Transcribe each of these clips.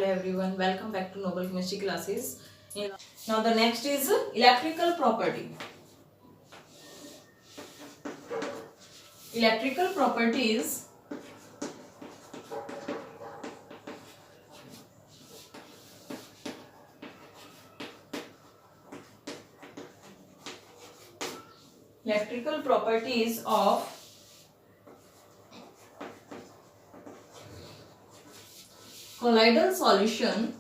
everyone, welcome back to Noble Chemistry classes. Now the next is electrical property. Electrical properties of colloidal solution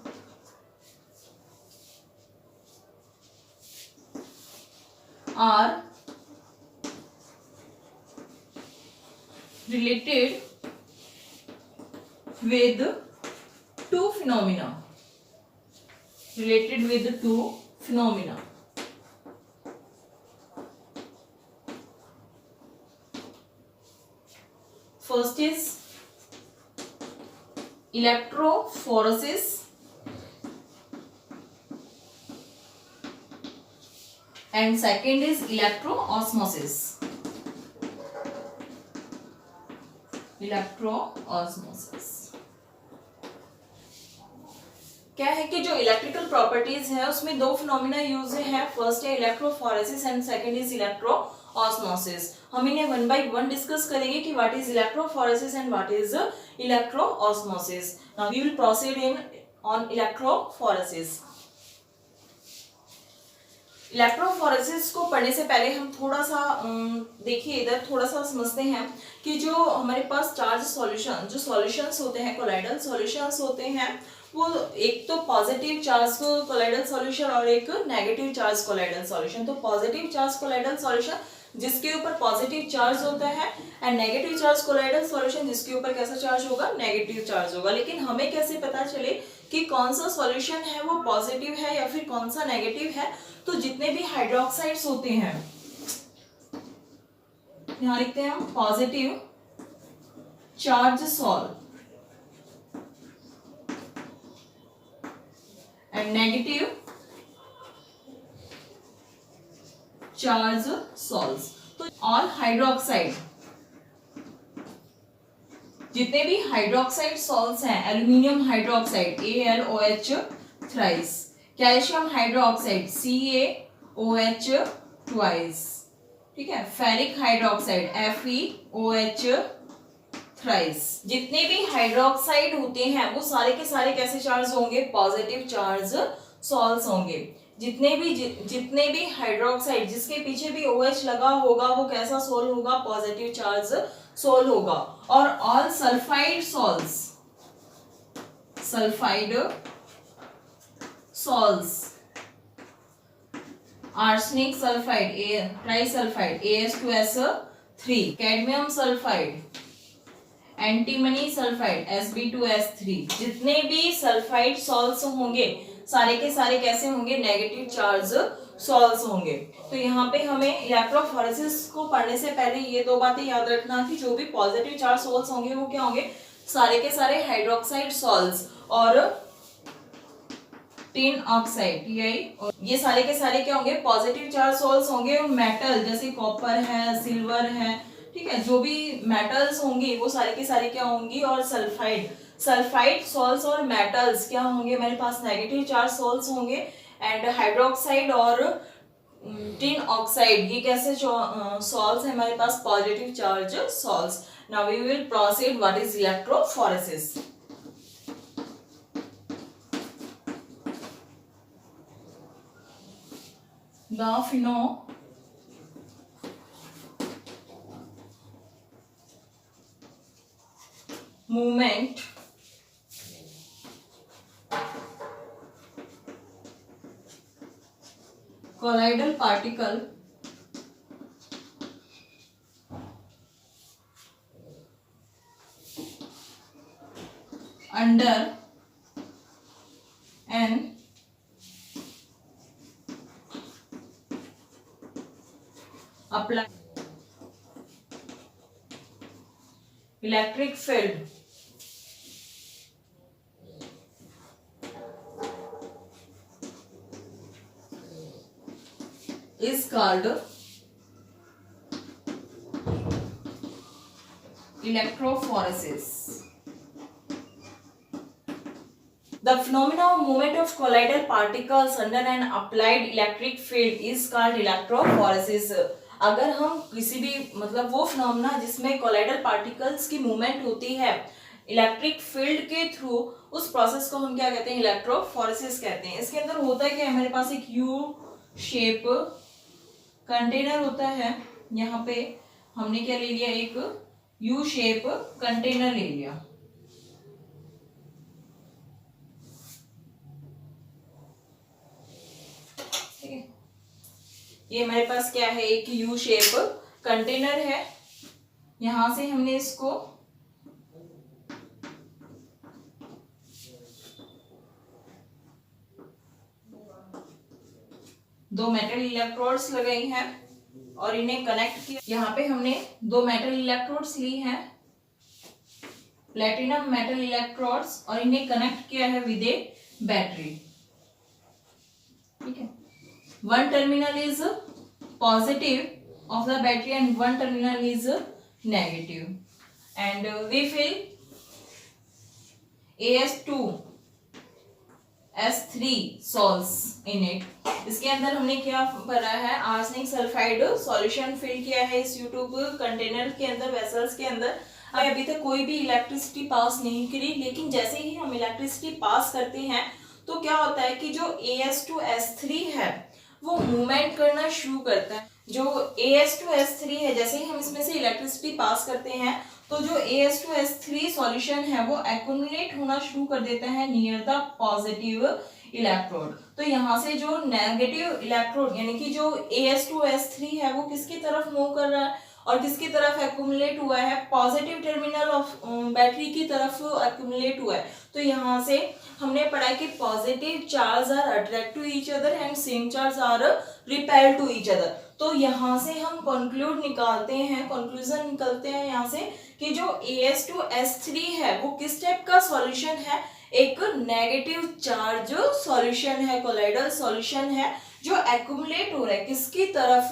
are related with two phenomena. First is electrophoresis and second is electroosmosis. क्या है कि जो electrical properties है उसमें दो phenomena use है. First है electrophoresis and second is electroosmosis. हम इन्हें वन बाय वन डिस्कस करेंगे कि what is electrophoresis and what is electroosmosis. Now we will proceed in on electrophoresis. इलेक्ट्रोफोरेसिस को पढ़ने से पहले हम थोड़ा सा देखिए इधर थोड़ा सा समझते हैं कि जो हमारे पास चार्ज सॉल्यूशन जो सॉल्यूशंस होते हैं कोलाइडल सॉल्यूशंस होते हैं वो एक तो पॉजिटिव चार्ज कोलाइडल सॉल्यूशन और एक नेगेटिव चार्ज कोलाइडल सॉल्यूशन. तो पॉजिटिव चार्ज कोलाइडल सॉल्यूशन जिसके ऊपर पॉजिटिव चार्ज होता है and negative charge colloidal solution जिसके ऊपर कैसा चार्ज होगा, नेगेटिव चार्ज होगा. लेकिन हमें कैसे पता चले कि कौन सा सॉल्यूशन है वो पॉजिटिव है या फिर कौन सा नेगेटिव है. तो जितने भी हाइड्रोक्साइड्स होते हैं यहां लिखते हैं हम positive charge salt and negative charge salts. तो ऑल हाइड्रोक्साइड जितने भी हाइड्रोक्साइड सॉल्ट्स हैं, aluminium hydroxide AlOH thrice, calcium hydroxide CaOH twice, ठीक है, फेरिक हाइड्रोक्साइड FeOH थ्राइस. जितने भी हाइड्रोक्साइड होते हैं वो सारे के सारे कैसे चार्ज होंगे, पॉजिटिव चार्ज सॉल्ट्स होंगे. जितने भी हाइड्रोक्साइड जिसके पीछे भी OH लगा होगा वो कैसा सोल होगा, पॉजिटिव चार्ज सोल होगा. और all sulphide salts arsenic sulphide trisulphide AS2S3, cadmium sulphide antimony sulphide Sb2S3, जितने भी सल्फाइड सॉल्ट्स होंगे सारे के सारे कैसे होंगे, नेगेटिव चार्ज सॉल्ट्स होंगे. तो यहाँ पे हमें इलेक्ट्रोफोरेसिस को पढ़ने से पहले ये दो बातें याद रखना कि जो भी पॉजिटिव चार्ज सॉल्ट्स होंगे वो क्या होंगे, सारे के सारे हाइड्रोक्साइड सॉल्ट्स और टिन ऑक्साइड Ti, और ये सारे के सारे क्या होंगे, पॉजिटिव चार्ज सॉल्ट्स होंगे. और मेटल जैसे कॉपर है, सिल्वर है, ठीक है, जो भी मेटल्स होंगी वो सारे के सारे क्या होंगी. और सल्फाइड सॉल्ट्स और मेटल्स क्या होंगे, मेरे पास नेगेटिव चार्ज सॉल्ट्स होंगे. एंड हाइड्रोक्साइड और टिन ऑक्साइड ये कैसे सॉल्ट्स हैं हमारे पास, positive charge salts. Now we will proceed what is electrophoresis. The movement colloidal particle under an applied electric field is called electrophoresis. The phenomena of movement of colloidal particles under an applied electric field is called electrophoresis. अगर हम किसी भी मतलब वो phenomena जिसमें colloidal particles की movement होती है इलेक्ट्रिक फील्ड के थ्रू, उस प्रोसेस को हम क्या कहते हैं, इलेक्ट्रोफोरेसिस कहते हैं। इसके अंदर होता है कि हमारे पास एक यू शेप कंटेनर होता है, यहाँ पे हमने क्या ले लिया, एक यू शेप कंटेनर ले लिया, ठीक है। ये हमारे पास क्या है, एक यू शेप कंटेनर है, यहां से हमने इसको दो मेटल इलेक्ट्रोड्स लगाई हैं और इन्हें कनेक्ट किया। यहाँ पे हमने दो मेटल इलेक्ट्रोड्स ली हैं, प्लेटिनम मेटल इलेक्ट्रोड्स, और इन्हें कनेक्ट किया है विद ए बैटरी, ठीक है। One terminal is positive of the battery and one terminal is negative, and we fill AS2S3 salts in it। इसके अंदर हमने क्या भरा है, आर्सेनिक सल्फाइड सॉल्यूशन फिल किया है इस यूट्यूब कंटेनर के अंदर, वेसल्स के अंदर। अभी तक कोई भी इलेक्ट्रिसिटी पास नहीं करी, लेकिन जैसे ही हम इलेक्ट्रिसिटी पास करते हैं तो क्या होता है कि जो AS2S3 है वो मूवमेंट करना शुरू करता है। जो AS2S3 है, जैसे ही हम इसमें से इलेक्ट्रिसिटी पास करते हैं तो जो AS2S3 सॉल्यूशन है वो एक्यूमुलेट होना शुरू कर देता है नियर द पॉजिटिव इलेक्ट्रोड। तो यहाँ से जो नेगेटिव इलेक्ट्रोड यानी कि जो AS2S3 है वो किसकी तरफ मूव कर रहा है और किसकी तरफ एक्यूमुलेट हुआ है, पॉजिटिव टर्मिनल ऑफ बैटरी की तरफ एक्यूमुलेट हुआ है। तो यहाँ से हमने पढ़ा कि positive charge are attract to each other and same charge are repel to each other. तो यहाँ से हम कंक्लूजन निकालते हैं यहाँ से कि जो AS2S3 है वो किस टाइप का सॉल्यूशन है, एक नेगेटिव चार्ज सॉल्यूशन है, कोलाइडल सॉल्यूशन है जो एक्यूमुलेट हो रहा है किसकी तरफ,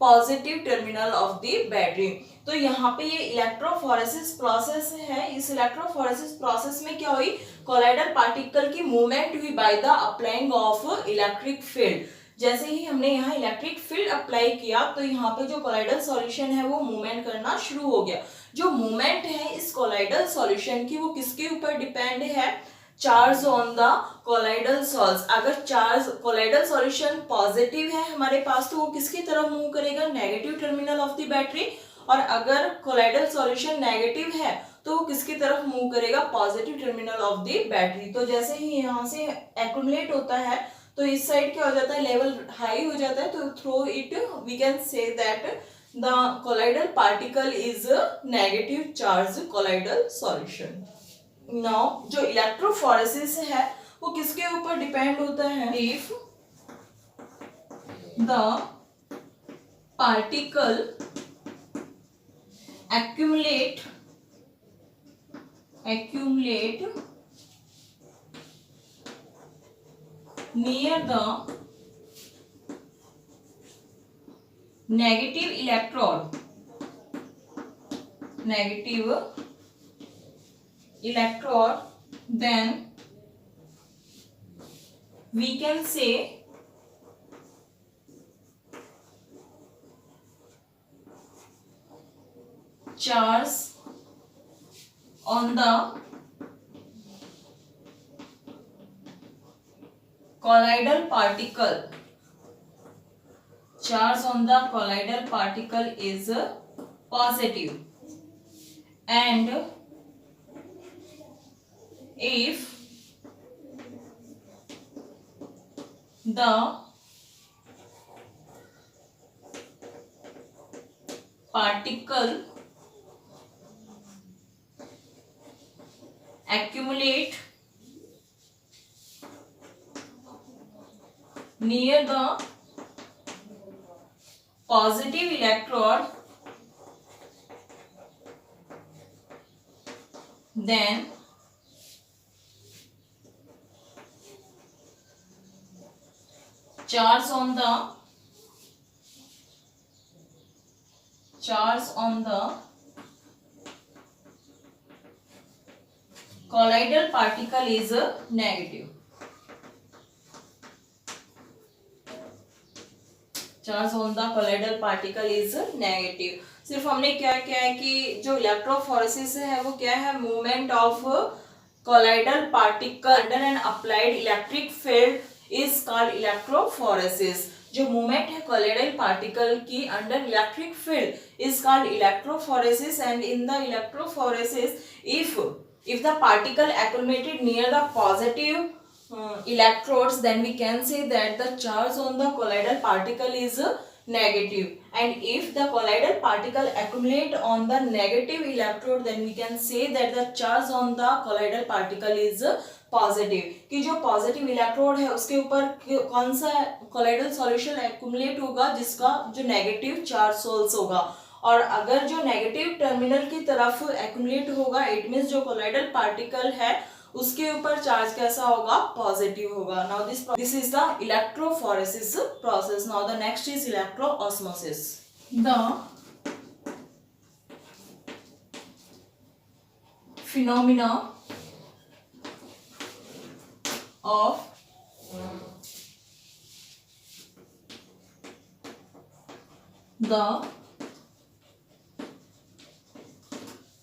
positive terminal of the battery. तो यहाँ पे ये इलेक्ट्रोफोरेसिस प्रोसेस है। इस इलेक्ट्रोफोरेसिस प्रोसेस में क्या हुई, कोलाइडल पार्टिकल की मूवमेंट हुई by the applying of electric field. जैसे ही हमने यहाँ इलेक्ट्रिक फील्ड अप्लाई किया तो यहाँ पे जो कोलाइडल सॉल्यूशन है वो मूवमेंट करना शुरू हो गया। जो मूवमेंट है इस कोलाइडल सॉल्यूशन की वो किसके ऊपर डिपेंड है, charge on the colloidal salts. अगर चार्ज कोलाइडल सॉल्यूशन पॉजिटिव है हमारे पास तो वो किसकी तरफ मूव करेगा, negative terminal of the battery, और अगर कोलाइडल सॉल्यूशन नेगेटिव है तो वो किसकी तरफ मूव करेगा, positive terminal of the battery. तो जैसे ही यहाँ से एक्यूमुलेट होता है तो इस साइड क्या हो जाता है, लेवल हाई हो जाता है, तो through it we can say that the colloidal particle is negative charge colloidal solution. Now जो इलेक्ट्रोफोरेसिस है वो किसके ऊपर डिपेंड होता है, if the particle accumulate near the negative electrode, then we can say charge on the colloidal particle, is positive, and if the particle accumulate near the positive electrode, then charge on the colloidal particle is negative. Charge on the colloidal particle is negative. सिर्फ हमने क्या किया है कि जो electrophoresis है वो क्या है, movement of colloidal particle under N applied electric field is called electrophoresis. जो मूवमेंट है कोलाइडल पार्टिकल की under electric field is called electrophoresis. And in the electrophoresis if the particle accumulated near the positive electrodes, then we can say that the charge on the colloidal particle is negative. And if the colloidal particle accumulate on the negative electrode, then we can say that the charge on the colloidal particle is positive. कि जो positive electrode है उसके ऊपर कौन सा colloidal solution accumulate होगा, जिसका जो नेगेटिव चार्ज सोल्स होगा। और अगर जो नेगेटिव टर्मिनल की तरफ एक्युमुलेट होगा, इट मींस जो कोलाइडल पार्टिकल है उसके ऊपर चार्ज कैसा होगा, पॉजिटिव होगा। Now this is the electrophoresis process. Now the next is electroosmosis. The phenomena of the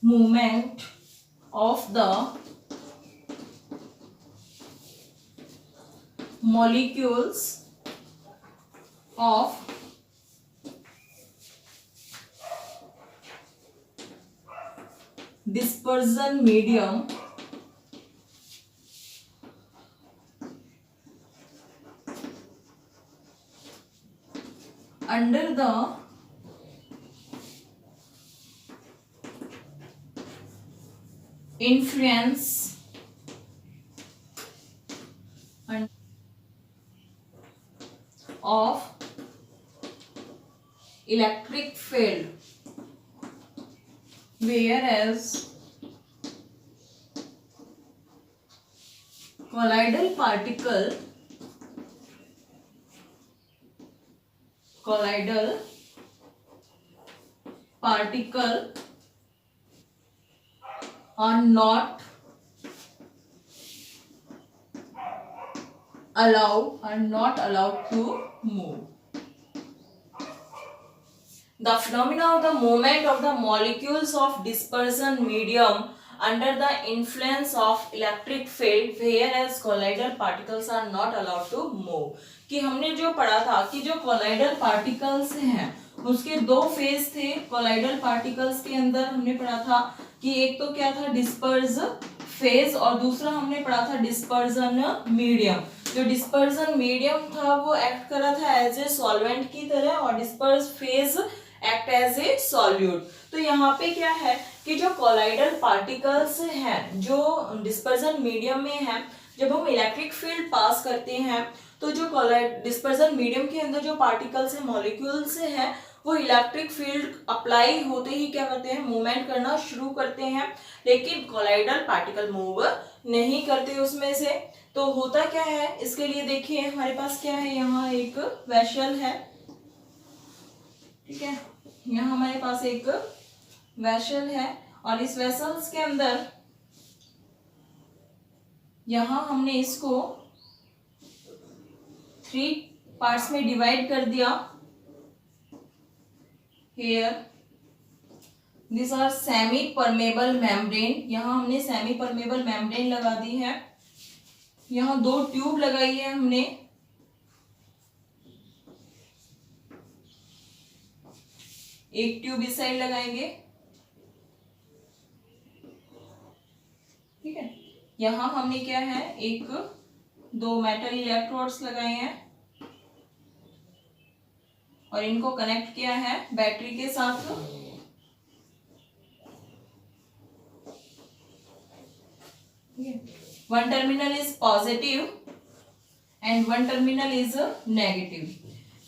movement of the molecules of dispersion medium under the influence of electric field, whereas colloidal particle are not allowed to move. The phenomena of the movement of the molecules of dispersion medium under the influence of electric field, whereas colloidal particles are not allowed to move. कि हमने जो पढ़ा था कि जो colloidal particles हैं उसके दो फेज थे। colloidal particles के अंदर हमने पढ़ा था कि एक तो क्या था, डिस्पर्स फेज, और दूसरा हमने पढ़ा था डिस्पर्जन मीडियम। जो डिस्पर्जन मीडियम था वो एक्ट कर रहा था एज ए सॉल्वेंट की तरह, और disperse phase act as a solute. तो यहाँ पे क्या है कि जो कोलाइडल पार्टिकल्स हैं जो डिस्पर्जन मीडियम में हैं, जब हम इलेक्ट्रिक फील्ड पास करते हैं तो जो डिस्पर्जन मीडियम के अंदर जो पार्टिकल्स हैं, मॉलिक्यूल्स हैं, वो इलेक्ट्रिक फील्ड अप्लाई होते ही क्या करते हैं, मूवमेंट करना शुरू करते हैं। लेकिन कोलाइडल पार्टिकल मूव नहीं करते उसमें से। तो होता क्या है इसके लिए, देखिए हमारे पास क्या है, यहाँ एक वेसल है, ठीक है, यहाँ हमारे पास एक वेसल है, और इस वेसल्स के अंदर यहाँ हमने इसको 3 पार्ट्स में डिवाइड कर दिया। Here these are semi permeable membrane, यहाँ हमने सेमी परमेबल मेम्ब्रेन लगा दी है। यहाँ 2 ट्यूब लगाई है हमने, एक ट्यूब इस साइड लगाएंगे, ठीक है। यहाँ हमने क्या है, 2 मेटल इलेक्ट्रोड्स लगाए हैं और इनको कनेक्ट किया है बैटरी के साथ। One terminal is positive and one terminal is negative.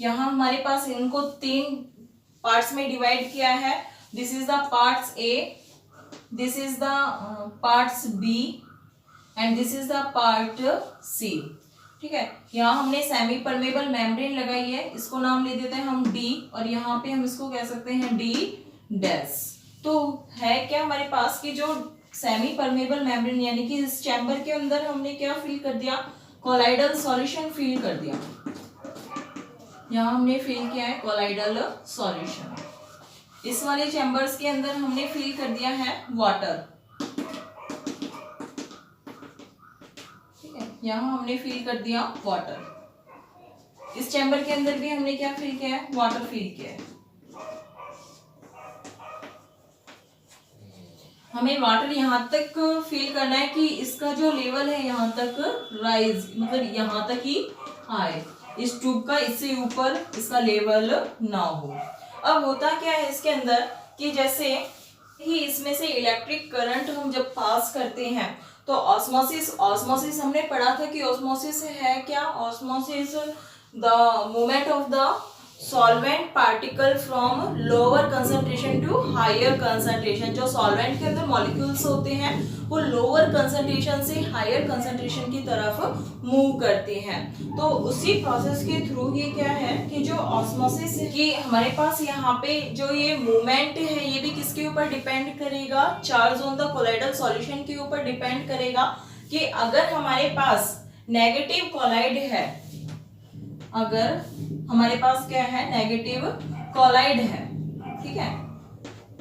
यहाँ हमारे पास इनको 3 पार्ट्स में डिवाइड किया है। This is the parts A, this is the parts B and this is the part C, ठीक है। यहाँ हमने सेमी परमेबल मेम्ब्रेन लगाई है, इसको नाम ले देते हैं हम डी, और यहाँ पे हम इसको कह सकते हैं डी डैश। तो है क्या हमारे पास कि जो सेमी परमेबल मेम्ब्रेन यानी कि इस चैम्बर के अंदर हमने क्या फिल कर दिया, कोलाइडल सॉल्यूशन फिल कर दिया। यहाँ हमने फिल किया है कोलाइडल सॉल्यूशन। इस वाले चैम्बर्स के अंदर हमने फिल कर दिया है वाटर, ठीक है, यहाँ हमने फिल कर दिया वाटर। इस चैम्बर के अंदर भी हमने क्या फिल किया है, वाटर फिल किया है। हमें वाटर यहाँ तक फिल करना है कि इसका जो लेवल है यहाँ तक राइज, मतलब यहाँ तक ही आए, इस ट्यूब का इससे ऊपर इसका लेवल ना हो। अब होता क्या है इसके अंदर कि जैसे ही इसमें से इलेक्ट्रिक करंट हम जब पास करते हैं तो ऑस्मोसिस हमने पढ़ा था कि ऑस्मोसिस है क्या, osmosis the movement of the solvent particle from lower concentration to higher concentration. जो सॉल्वेंट के अंदर मॉलिक्यूल्स होते हैं वो लोअर कंसंट्रेशन से हायर कंसंट्रेशन की तरफ मूव करते हैं। तो उसी प्रोसेस के थ्रू ये क्या है कि जो ऑस्मोसिस की हमारे पास यहाँ पे जो ये मूवमेंट है ये भी किसके ऊपर डिपेंड करेगा, charge on the colloidal solution के ऊपर डिपेंड करेगा। कि अगर हमारे पास नेगेटिव कोलाइड है, अगर हमारे पास क्या है, नेगेटिव कोलाइड है, ठीक है,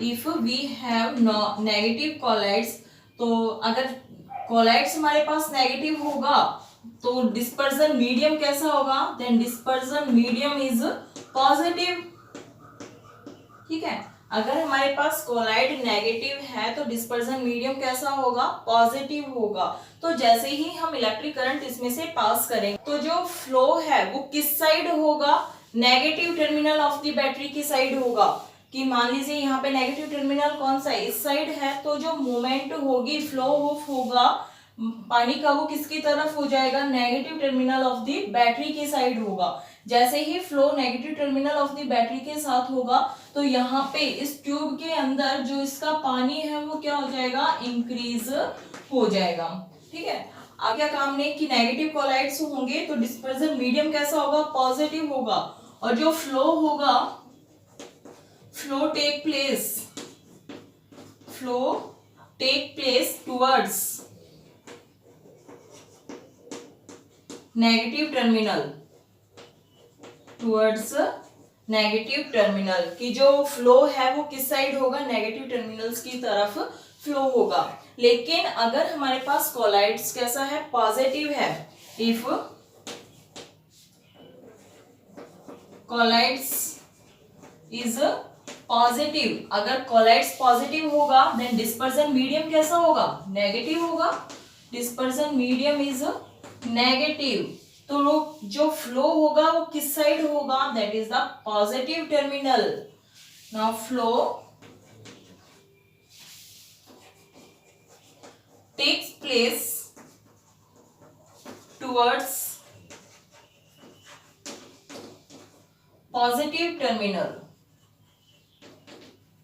if we have negative colloids, तो अगर कोलाइड्स हमारे पास नेगेटिव होगा तो डिस्पर्जन मीडियम कैसा होगा, then dispersion medium is positive, ठीक है। अगर हमारे पास कोलाइड नेगेटिव है तो डिस्पर्जन मीडियम कैसा होगा, पॉजिटिव होगा। तो जैसे ही हम इलेक्ट्रिक करंट इसमें से पास करेंगे तो जो फ्लो है वो किस साइड होगा, negative terminal of the battery की साइड होगा। कि मान लीजिए यहाँ पे नेगेटिव टर्मिनल कौन सा है, इस साइड है, तो जो मूवमेंट होगी, फ्लो ऑफ होगा पानी का, वो किसकी तरफ हो जाएगा, negative terminal of the battery की साइड होगा। जैसे ही flow negative terminal of the battery के साथ होगा तो यहाँ पे इस ट्यूब के अंदर जो इसका पानी है वो क्या हो जाएगा, इंक्रीज हो जाएगा, ठीक है। आगे काम ने कि नेगेटिव कोलाइड्स होंगे तो डिस्पर्जन मीडियम कैसा होगा, पॉजिटिव होगा। और जो फ्लो होगा, flow take place towards negative terminal, की जो फ्लो है वो किस साइड होगा, नेगेटिव टर्मिनल्स की तरफ फ्लो होगा। लेकिन अगर हमारे पास कोलाइड्स कैसा है, पॉजिटिव है, इफ कोलाइड्स इज पॉजिटिव, अगर कोलाइड्स पॉजिटिव होगा देन डिस्पर्जन मीडियम कैसा होगा, नेगेटिव होगा, डिस्पर्जन मीडियम इज नेगेटिव। तो जो फ्लो होगा वो किस साइड होगा, that is the positive terminal. Now flow takes place towards positive terminal.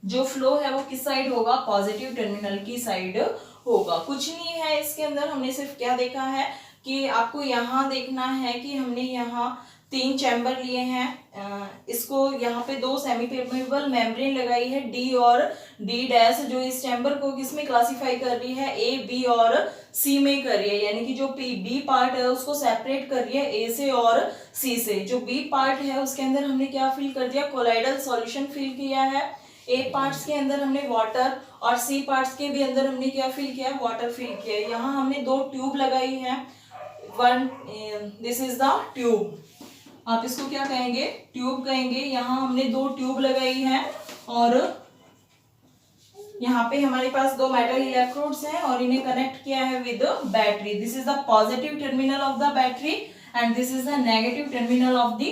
जो फ्लो है वो किस साइड होगा, पॉजिटिव टर्मिनल की साइड होगा। कुछ नहीं है इसके अंदर, हमने सिर्फ क्या देखा है कि आपको यहाँ देखना है कि हमने यहाँ 3 चैम्बर लिए हैं, इसको यहाँ पे 2 सेमी परमेबल मेम्ब्रेन लगाई है, डी और डी डैश, जो इस चैम्बर को किसमें क्लासिफाई कर रही है, ए, बी और सी में कर रही है। यानी कि जो बी पार्ट है उसको सेपरेट कर रही है ए से और सी से। जो बी पार्ट है उसके अंदर हमने क्या फिल कर दिया, कोलाइडल सॉल्यूशन फिल किया है। ए पार्ट्स के अंदर हमने वाटर और सी पार्ट्स के भी अंदर हमने क्या फिल किया, वाटर फिल किया। यहाँ हमने 2 ट्यूब लगाई है, दिस इज द ट्यूब, आप इसको क्या कहेंगे, ट्यूब कहेंगे। यहाँ हमने 2 ट्यूब लगाई है और यहाँ पे हमारे पास 2 मेटल इलेक्ट्रोड्स हैं और इन्हें कनेक्ट किया है with battery. This is the positive terminal of the battery and this is the negative terminal of the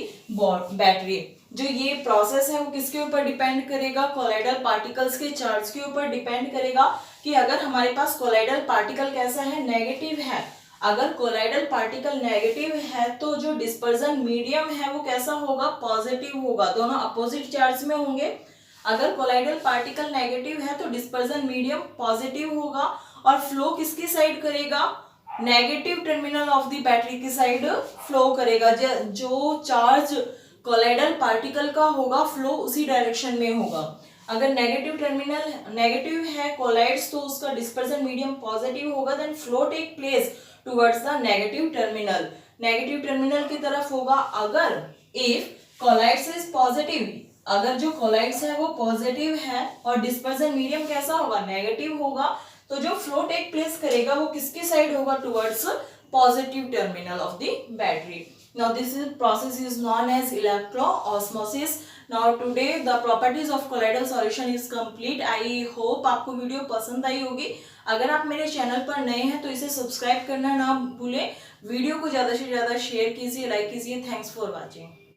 battery. जो ये प्रोसेस है वो किसके ऊपर डिपेंड करेगा, कोलाइडल पार्टिकल्स के चार्ज के ऊपर डिपेंड करेगा। कि अगर हमारे पास कोलाइडल पार्टिकल कैसा है, नेगेटिव है, अगर कोलाइडल पार्टिकल नेगेटिव है तो जो डिस्पर्जन मीडियम है वो कैसा होगा, पॉजिटिव होगा। दोनों अपोजिट चार्ज में होंगे। अगर कोलाइडल पार्टिकल नेगेटिव है तो डिस्पर्जन मीडियम पॉजिटिव होगा और फ्लो किसकी साइड करेगा, negative terminal of the battery की साइड फ्लो करेगा। जो चार्ज कोलाइडल पार्टिकल का होगा फ्लो उसी डायरेक्शन में होगा। अगर नेगेटिव है कोलाइड्स तो उसका डिस्पर्जन मीडियम पॉजिटिव होगा, then flow take place towards the negative terminal की तरफ होगा। अगर इफ कोलाइड्स इज पॉजिटिव, अगर जो कोलाइड्स है वो पॉजिटिव है और डिस्पर्जन मीडियम कैसा होगा, नेगेटिव होगा, तो जो फ्लो टेक प्लेस करेगा वो किसकी साइड होगा, towards positive terminal of the battery. Now this process is known as electroosmosis. Now today the properties of colloidal solution is complete. I hope आपको वीडियो पसंद आई होगी। अगर आप मेरे चैनल पर नए हैं तो इसे सब्सक्राइब करना ना भूलें। वीडियो को ज़्यादा से ज़्यादा शेयर कीजिए, लाइक कीजिए। Thanks for watching.